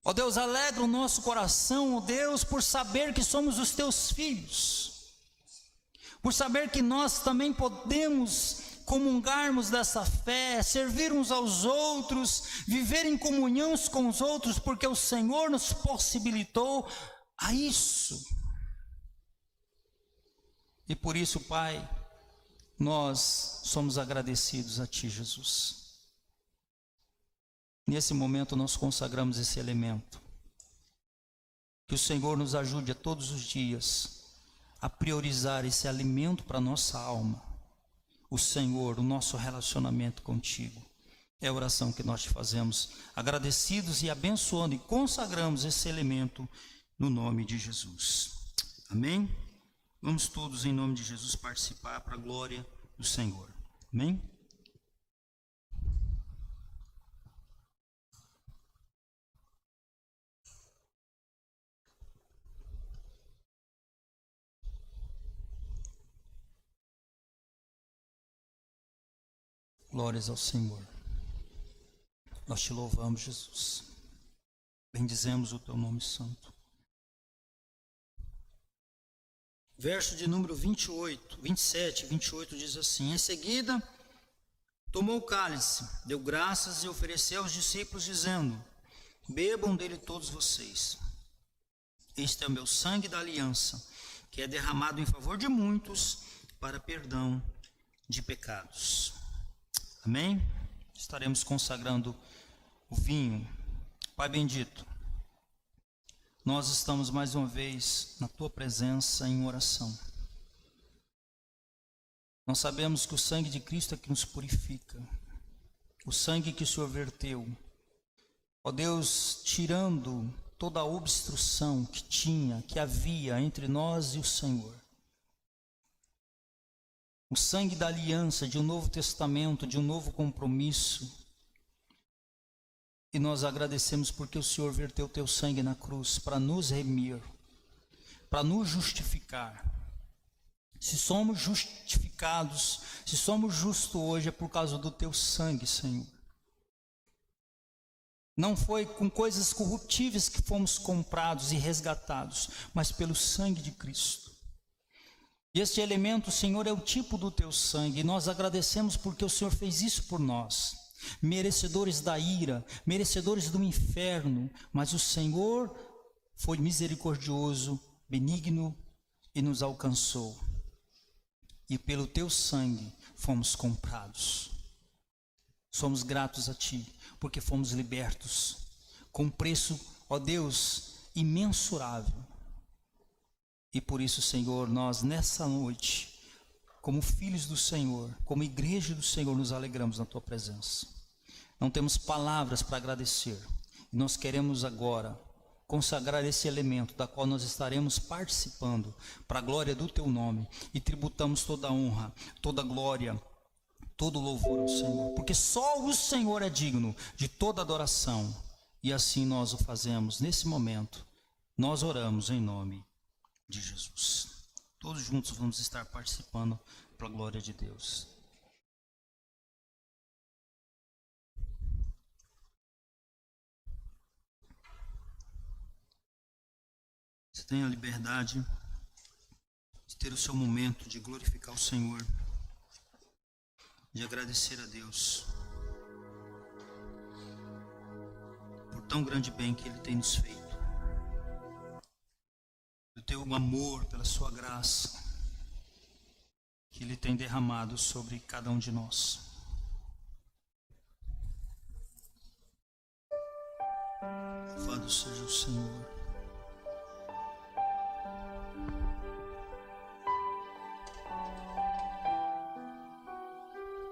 Ó Deus, alegra o nosso coração, ó Deus, por saber que somos os teus filhos, por saber que nós também podemos comungarmos dessa fé, servir uns aos outros, viver em comunhão uns com os outros, porque o Senhor nos possibilitou a isso. E por isso, Pai, nós somos agradecidos a Ti, Jesus. Nesse momento nós consagramos esse elemento. Que o Senhor nos ajude a todos os dias a priorizar esse alimento para a nossa alma, o Senhor, o nosso relacionamento contigo. É a oração que nós te fazemos, agradecidos e abençoando e consagramos esse elemento no nome de Jesus. Amém? Vamos todos, em nome de Jesus, participar para a glória do Senhor. Amém? Glórias ao Senhor. Nós te louvamos, Jesus. Bendizemos o teu nome santo. Verso de número 27 e 28 diz assim: Em seguida, tomou o cálice, deu graças e ofereceu aos discípulos, dizendo: Bebam dele todos vocês. Este é o meu sangue da aliança, que é derramado em favor de muitos para perdão de pecados. Amém? Estaremos consagrando o vinho. Pai bendito, nós estamos mais uma vez na tua presença em oração. Nós sabemos que o sangue de Cristo é que nos purifica, o sangue que o Senhor verteu, ó Deus, tirando toda a obstrução que havia entre nós e o Senhor. O sangue da aliança, de um novo testamento, de um novo compromisso. E nós agradecemos porque o Senhor verteu o teu sangue na cruz para nos remir, para nos justificar. Se somos justificados, se somos justos hoje, é por causa do teu sangue, Senhor. Não foi com coisas corruptíveis que fomos comprados e resgatados, mas pelo sangue de Cristo. E este elemento, Senhor, é o tipo do teu sangue, e nós agradecemos porque o Senhor fez isso por nós, merecedores da ira, merecedores do inferno, mas o Senhor foi misericordioso, benigno e nos alcançou. E pelo teu sangue fomos comprados. Somos gratos a ti, porque fomos libertos com um preço, ó Deus, imensurável. E por isso, Senhor, nós nessa noite, como filhos do Senhor, como igreja do Senhor, nos alegramos na tua presença. Não temos palavras para agradecer. E nós queremos agora consagrar esse elemento da qual nós estaremos participando para a glória do teu nome. E tributamos toda a honra, toda a glória, todo louvor ao Senhor, porque só o Senhor é digno de toda adoração, e assim nós o fazemos nesse momento. Nós oramos em nome de Jesus. Todos juntos vamos estar participando para a glória de Deus. Você tem a liberdade de ter o seu momento de glorificar o Senhor, de agradecer a Deus por tão grande bem que Ele tem nos feito, do teu amor, pela sua graça que Ele tem derramado sobre cada um de nós. Louvado seja o Senhor.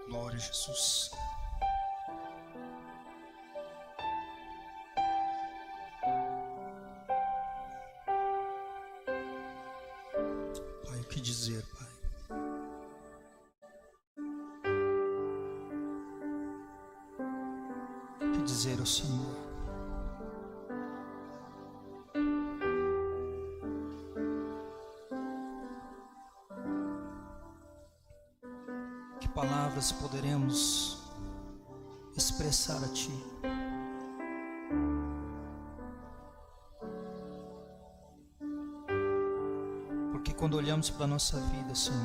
Glória a Jesus. Pai, o que dizer, Pai? O que dizer ao Senhor? Que palavras poderemos expressar a Ti? Porque quando olhamos para a nossa vida, Senhor,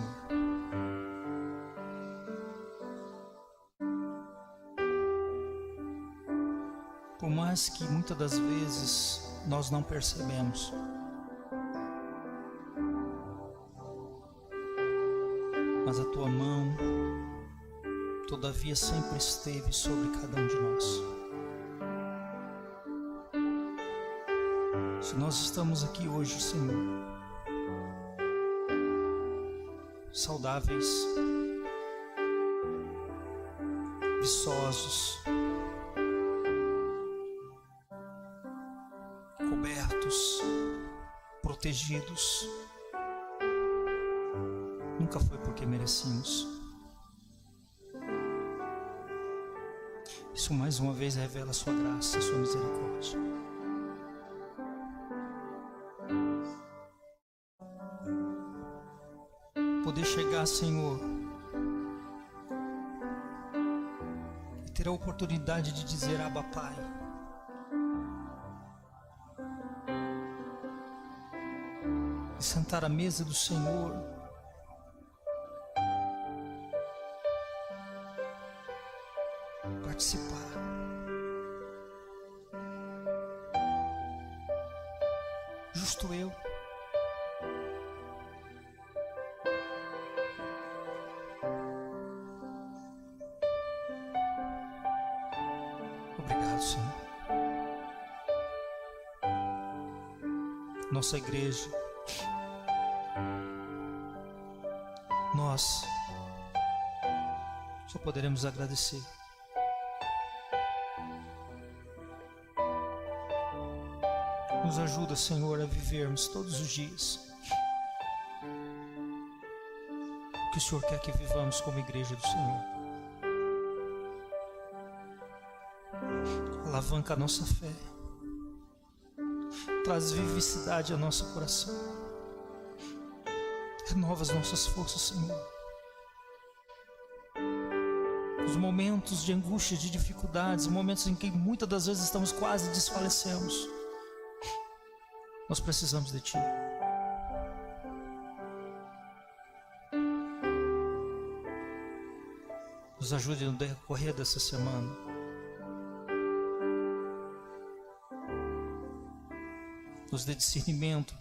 por mais que muitas das vezes nós não percebemos, mas a Tua mão, todavia, sempre esteve sobre cada um de nós. Se nós estamos aqui hoje, Senhor, saudáveis, viçosos, cobertos, protegidos. Nunca foi porque merecíamos. Isso mais uma vez revela a sua graça, a sua misericórdia. Poder chegar, Senhor, e ter a oportunidade de dizer: Abba, Pai. E sentar à mesa do Senhor, participar. Justo eu. Obrigado, Senhor. Nossa igreja, nós só poderemos agradecer. Nos ajuda, Senhor, a vivermos todos os dias o que o Senhor quer que vivamos como igreja do Senhor. Alavanca a nossa fé, traz vivacidade ao nosso coração, renova as nossas forças, Senhor. Os momentos de angústia, de dificuldades, momentos em que muitas das vezes estamos quase desfalecemos, nós precisamos de Ti. Nos ajude no decorrer dessa semana. Nos dê discernimento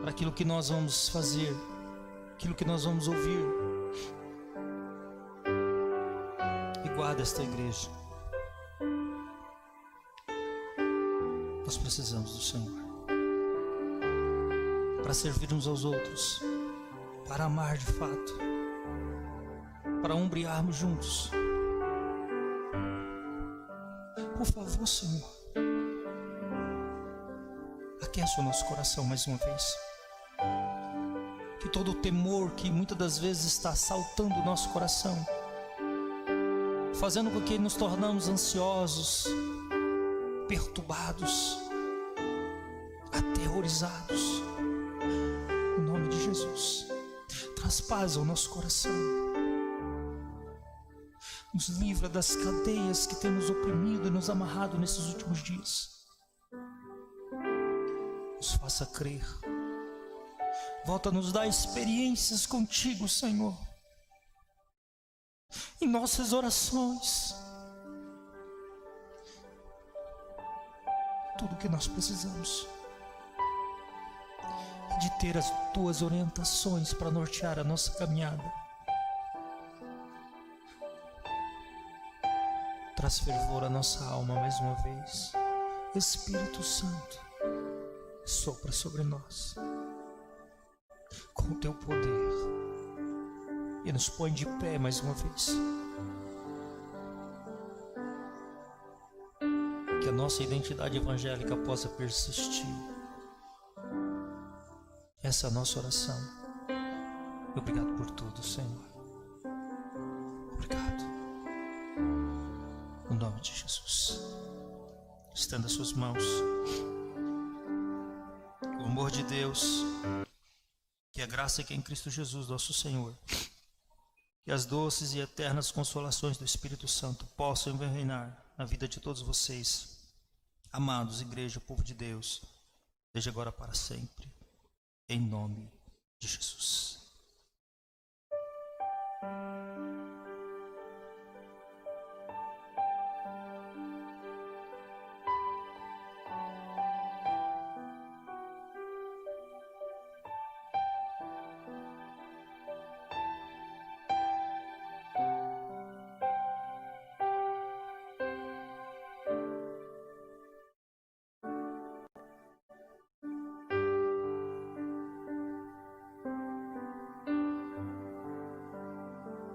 para aquilo que nós vamos fazer, aquilo que nós vamos ouvir. E guarda esta igreja. Nós precisamos do Senhor para servir uns aos outros, para amar de fato, para ombrearmos juntos. Por favor, Senhor, aquece o nosso coração mais uma vez. Que todo o temor que muitas das vezes está assaltando o nosso coração, fazendo com que nos tornamos ansiosos, perturbados, aterrorizados, em nome de Jesus, traz paz ao nosso coração, nos livra das cadeias que tem nos oprimido e nos amarrado nesses últimos dias, nos faça crer, volta a nos dar experiências contigo, Senhor, em nossas orações. Tudo o que nós precisamos é de ter as Tuas orientações para nortear a nossa caminhada. Traz fervor à nossa alma mais uma vez. Espírito Santo, sopra sobre nós com o Teu poder e nos põe de pé mais uma vez. Que a nossa identidade evangélica possa persistir. Essa é a nossa oração. Obrigado por tudo, Senhor. Obrigado. No nome de Jesus. Estenda suas mãos. O amor de Deus, que a graça que é em Cristo Jesus, nosso Senhor, que as doces e eternas consolações do Espírito Santo possam reinar na vida de todos vocês, amados, igreja, povo de Deus, desde agora para sempre, em nome de Jesus.